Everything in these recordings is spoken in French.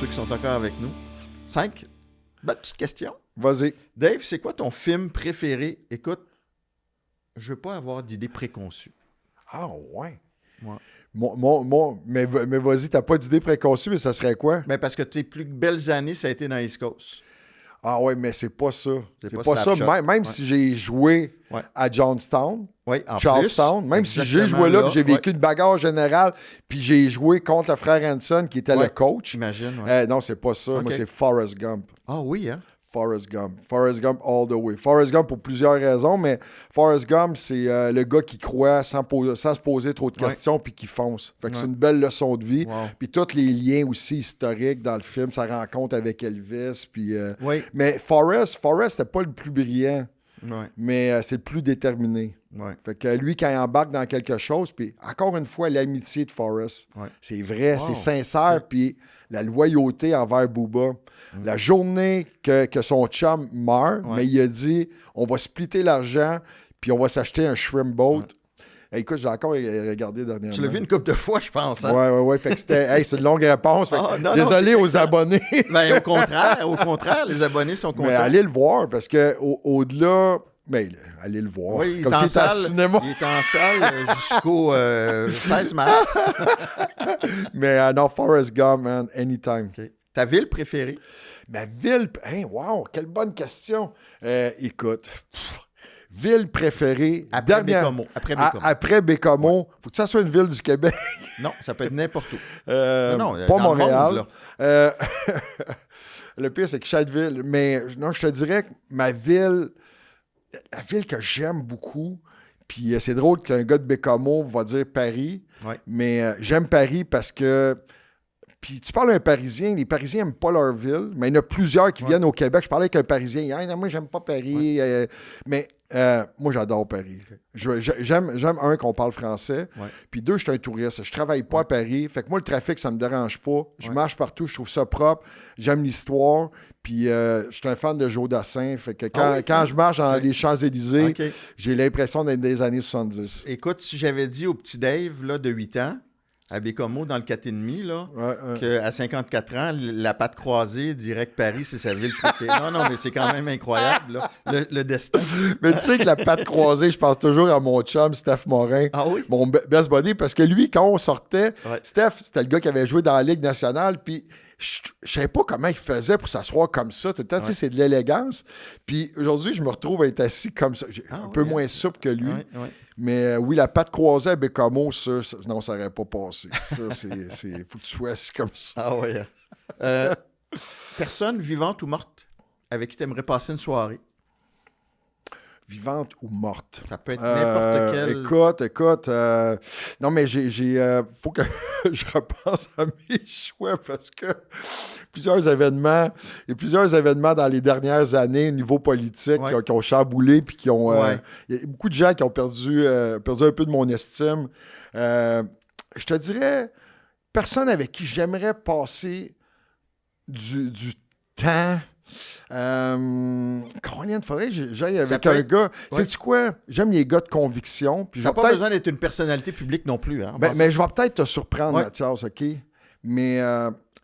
ceux qui sont encore avec nous. 5 belles petites questions. Vas-y. Dave, c'est quoi ton film préféré? Écoute, je veux pas avoir d'idées préconçues. Ah, ouais. Ouais. Mais vas-y, t'as pas d'idée préconçue, mais ça serait quoi? Ben parce que tes plus belles années, ça a été dans East Coast. Ah ouais, mais c'est pas ça. C'est C'est pas pas ça. Slapshot. Même si j'ai joué Ouais. à Johnstown, Oui, en Charlestown, plus, même si j'ai exactement joué là, puis j'ai vécu ouais. une bagarre générale, puis j'ai joué contre le frère Hanson, qui était Ouais. le coach. J'imagine, ouais. Non, c'est pas ça. Ok. Moi, c'est Forrest Gump. Ah oui, hein? Forrest Gump. Forrest Gump all the way. Forrest Gump pour plusieurs raisons, mais Forrest Gump, c'est le gars qui croit sans se poser trop de questions puis qui fonce. Fait que c'est une belle leçon de vie. Wow. Puis tous les liens aussi historiques dans le film, sa rencontre avec Elvis. Puis, Oui. mais Forrest, c'était pas le plus brillant, Ouais. mais c'est le plus déterminé. Ouais. Fait que lui, quand il embarque dans quelque chose, puis encore une fois, l'amitié de Forrest, Ouais. c'est vrai, Wow. c'est sincère, puis la loyauté envers Booba. La journée que son chum meurt, Ouais. mais il a dit, on va splitter l'argent, puis on va s'acheter un shrimp boat. Écoute, j'ai encore regardé dernièrement. Tu l'as vu une couple de fois, je pense. Hein? Ouais. Fait que c'était, c'est une longue réponse. Fait que Ah, non, désolé c'est aux excellent. abonnés. Ben, au contraire, les abonnés sont contents. Mais allez le voir, parce que au-delà... Mais allez le voir. Oui, il est Comme en si c'était à salle. cinéma. Il est en salle jusqu'au 16 mars. Mais non, Forrest Gump, man, anytime. Okay. Ta ville préférée? Ma ville... wow, quelle bonne question. Écoute, ville préférée... Après Bécomo. Après Bécomo. Faut que ça soit une ville du Québec. Non, ça peut être n'importe où. Non, pas dans le Montréal. monde, Le pire, c'est que chaque ville... Mais non, je te dirais que ma ville... La ville que j'aime beaucoup... Puis c'est drôle qu'un gars de Bécomo va dire Paris. Ouais. Mais j'aime Paris parce que... Puis tu parles à un Parisien, les Parisiens n'aiment pas leur ville, mais il y en a plusieurs qui viennent au Québec. Je parlais avec un Parisien hier, non, moi, j'aime pas Paris. Mais moi, j'adore Paris. J'aime, un, qu'on parle français. Ouais. Puis deux, je suis un touriste. Je travaille pas à Paris. Fait que moi, le trafic, ça me dérange pas. Je marche partout, je trouve ça propre. J'aime l'histoire. Puis je suis un fan de Joe Dassin. Fait que quand je marche dans les Champs-Élysées, j'ai l'impression d'être des années 70. Écoute, si j'avais dit au petit Dave là, de 8 ans, à Bécomo, dans le 4,5, là, qu'à 54 ans, la patte croisée dirait que Paris, c'est sa ville préférée. Non, mais c'est quand même incroyable, là, le destin. Mais tu sais que la patte croisée, je pense toujours à mon chum, Steph Morin, mon best buddy, parce que lui, quand on sortait, Steph, c'était le gars qui avait joué dans la Ligue nationale, puis je savais pas comment il faisait pour s'asseoir comme ça tout le temps. Tu sais, c'est de l'élégance. Puis aujourd'hui, je me retrouve à être assis comme ça. Un peu moins souple que lui. Mais oui, la patte croisée à Bécomo, non, ça n'aurait pas passé. Ça, faut que tu sois assis comme ça. Ah oui. Personne vivante ou morte avec qui tu aimerais passer une soirée? Vivante ou morte? Ça peut être n'importe quelle. Écoute. Non, mais faut que je repense à mes choix parce que il y a plusieurs événements dans les dernières années au niveau politique qui ont chamboulé puis qui ont... Il y a beaucoup de gens qui ont perdu un peu de mon estime. Je te dirais, personne avec qui j'aimerais passer du temps... Combien il faudrait que j'aille avec un gars. Sais-tu quoi? J'aime les gars de conviction. Puis ça n'a pas besoin d'être une personnalité publique non plus. Hein, mais je vais peut-être te surprendre, Mathias, OK? Mais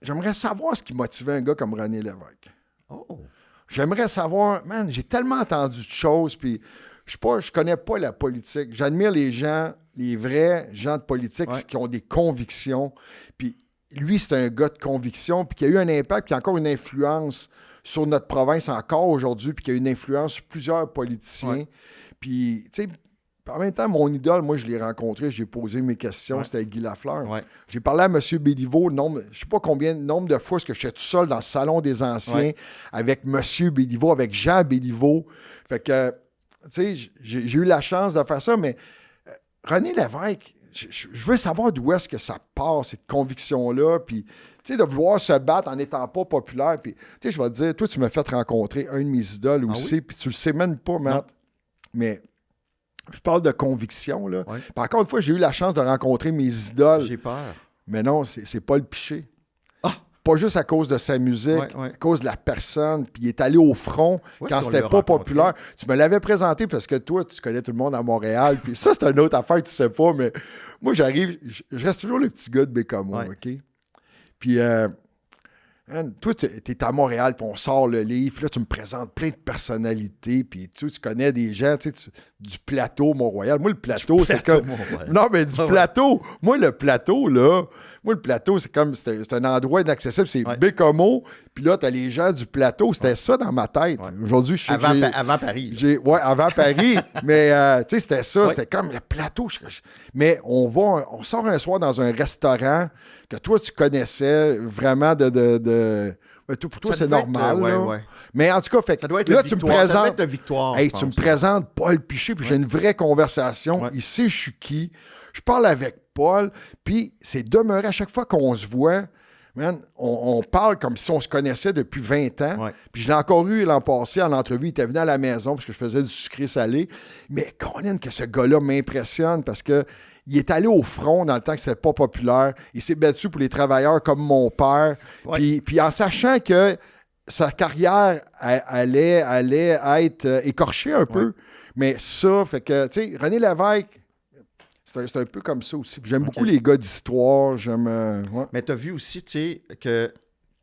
j'aimerais savoir ce qui motivait un gars comme René Lévesque. Oh. J'aimerais savoir, man, j'ai tellement entendu de choses, puis je connais pas la politique. J'admire les gens, les vrais gens de politique qui ont des convictions. Puis lui, c'est un gars de conviction, puis qui a eu un impact, qui a encore une influence sur notre province encore aujourd'hui, puis qui a une influence sur plusieurs politiciens. Puis, tu sais, en même temps, mon idole, moi, je l'ai rencontré, j'ai posé mes questions, c'était Guy Lafleur. J'ai parlé à M. Béliveau, je ne sais pas combien, nombre de fois, parce que j'étais tout seul dans le salon des anciens avec M. Béliveau, avec Jean Béliveau. Fait que, tu sais, j'ai eu la chance de faire ça, mais René Lévesque, je veux savoir d'où est-ce que ça part, cette conviction-là, puis, tu sais, de vouloir se battre en n'étant pas populaire, puis, tu sais, je vais te dire, toi, tu m'as fait rencontrer un de mes idoles aussi, puis tu le sais même pas, Matt, mais je parle de conviction, là. Puis encore une fois, j'ai eu la chance de rencontrer mes idoles. J'ai peur. Mais non, c'est pas le Piché. Pas juste à cause de sa musique, à cause de la personne. Puis il est allé au front quand c'était pas populaire. Tu me l'avais présenté parce que toi, tu connais tout le monde à Montréal. Puis ça, c'est une autre affaire que tu sais pas. Mais moi, j'arrive, je reste toujours le petit gars de Bécomo, OK? Puis Toi, tu es à Montréal, puis on sort le livre, puis là, tu me présentes plein de personnalités, puis tu connais des gens, du plateau Mont-Royal. Moi, le plateau, c'est comme... Non, mais du plateau. Moi, le plateau, c'est comme... C'est un endroit inaccessible. C'est Bécomo, puis là, t'as les gens du plateau. C'était ça dans ma tête. Aujourd'hui, je sais avant Paris. Oui, avant Paris. Mais, c'était ça. C'était comme le plateau. Mais on sort un soir dans un restaurant que toi, tu connaissais vraiment Mais pour toi, c'est normal. Mais en tout cas, fait, là, tu me présentes. Tu me présentes Paul Piché, puis j'ai une vraie conversation. Il sait je suis qui. Je parle avec Paul, puis c'est demeuré à chaque fois qu'on se voit. Man, on parle comme si on se connaissait depuis 20 ans. Puis je l'ai encore eu l'an passé en entrevue. Il était venu à la maison parce que je faisais du sucré-salé. Mais Colin, que ce gars-là m'impressionne parce que il est allé au front dans le temps que c'était pas populaire. Il s'est battu pour les travailleurs comme mon père. Puis en sachant que sa carrière allait être écorchée un peu. Mais ça, fait que, tu sais, René Lévesque, c'est un peu comme ça aussi. Puis j'aime beaucoup les gars d'histoire. Mais tu as vu aussi, tu sais, que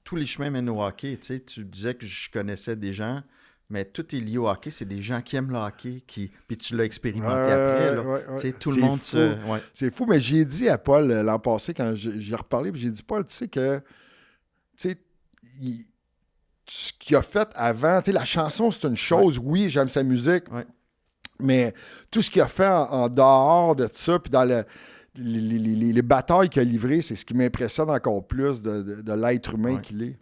tous les chemins mènent au hockey. Tu disais que je connaissais des gens, mais tout est lié au hockey. C'est des gens qui aiment le hockey. Puis tu l'as expérimenté après. Là. Tout le monde se... C'est fou, mais j'ai dit à Paul l'an passé, quand j'ai reparlé, puis j'ai dit, Paul, tu sais que... Tu sais, ce qu'il a fait avant, tu sais, la chanson, c'est une chose. Oui, j'aime sa musique. Mais tout ce qu'il a fait en dehors de ça, puis dans les batailles qu'il a livrées, c'est ce qui m'impressionne encore plus de l'être humain qu'il est.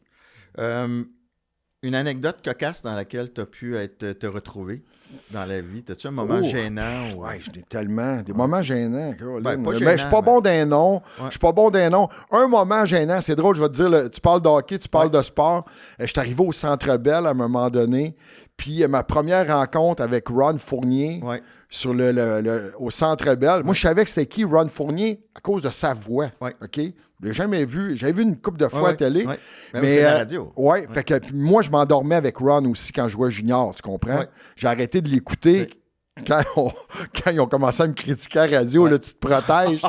Une anecdote cocasse dans laquelle tu as pu te retrouver dans la vie. As-tu un moment gênant? Oui, je n'ai tellement. Des moments gênants. Je suis pas bon d'un nom. Je suis pas bon d'un nom. Un moment gênant, c'est drôle, je vais te dire, tu parles de hockey, tu parles de sport. Je suis arrivé au Centre Bell à un moment donné. Puis ma première rencontre avec Ron Fournier sur au Centre Bell. Moi, je savais que c'était qui Ron Fournier à cause de sa voix. OK? Je l'ai jamais vu. J'avais vu une couple de fois à la télé. Mais à la radio. Fait que moi, je m'endormais avec Ron aussi quand je jouais junior, tu comprends? J'ai arrêté de l'écouter. Quand ils ont commencé à me critiquer à la radio, là, tu te protèges.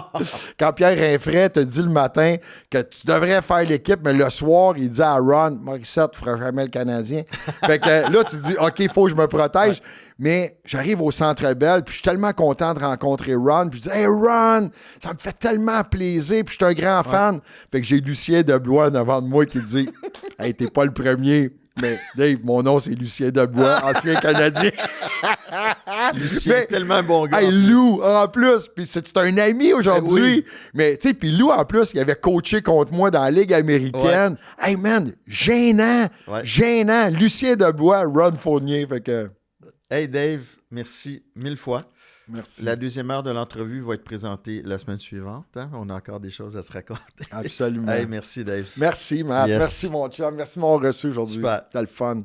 Quand Pierre Rinfret te dit le matin que tu devrais faire l'équipe, mais le soir, il dit à Ron, Morissette, tu ne feras jamais le Canadien. Fait que là, tu dis, OK, il faut que je me protège. Mais j'arrive au Centre Bell, puis je suis tellement content de rencontrer Ron. Puis je dis, hey Ron, ça me fait tellement plaisir, puis je suis un grand fan. Fait que j'ai Lucien Deblois devant de moi qui dit, hey, t'es pas le premier. Mais Dave, mon nom, c'est Lucien Debois, ancien Canadien. Lucien, tellement un bon gars. Hey, Lou, en plus, puis c'est un ami aujourd'hui. Mais, tu sais, puis Lou, en plus, il avait coaché contre moi dans la Ligue américaine. Hey, man, gênant. Lucien Debois, Ron Fournier. Fait que... Hey, Dave, merci 1000 fois. Merci. La deuxième heure de l'entrevue va être présentée la semaine suivante. Hein? On a encore des choses à se raconter. Absolument. Hey, merci, Dave. Merci, Matt. Yes. Merci, mon chum. Merci de m'avoir reçu aujourd'hui. C'était le fun.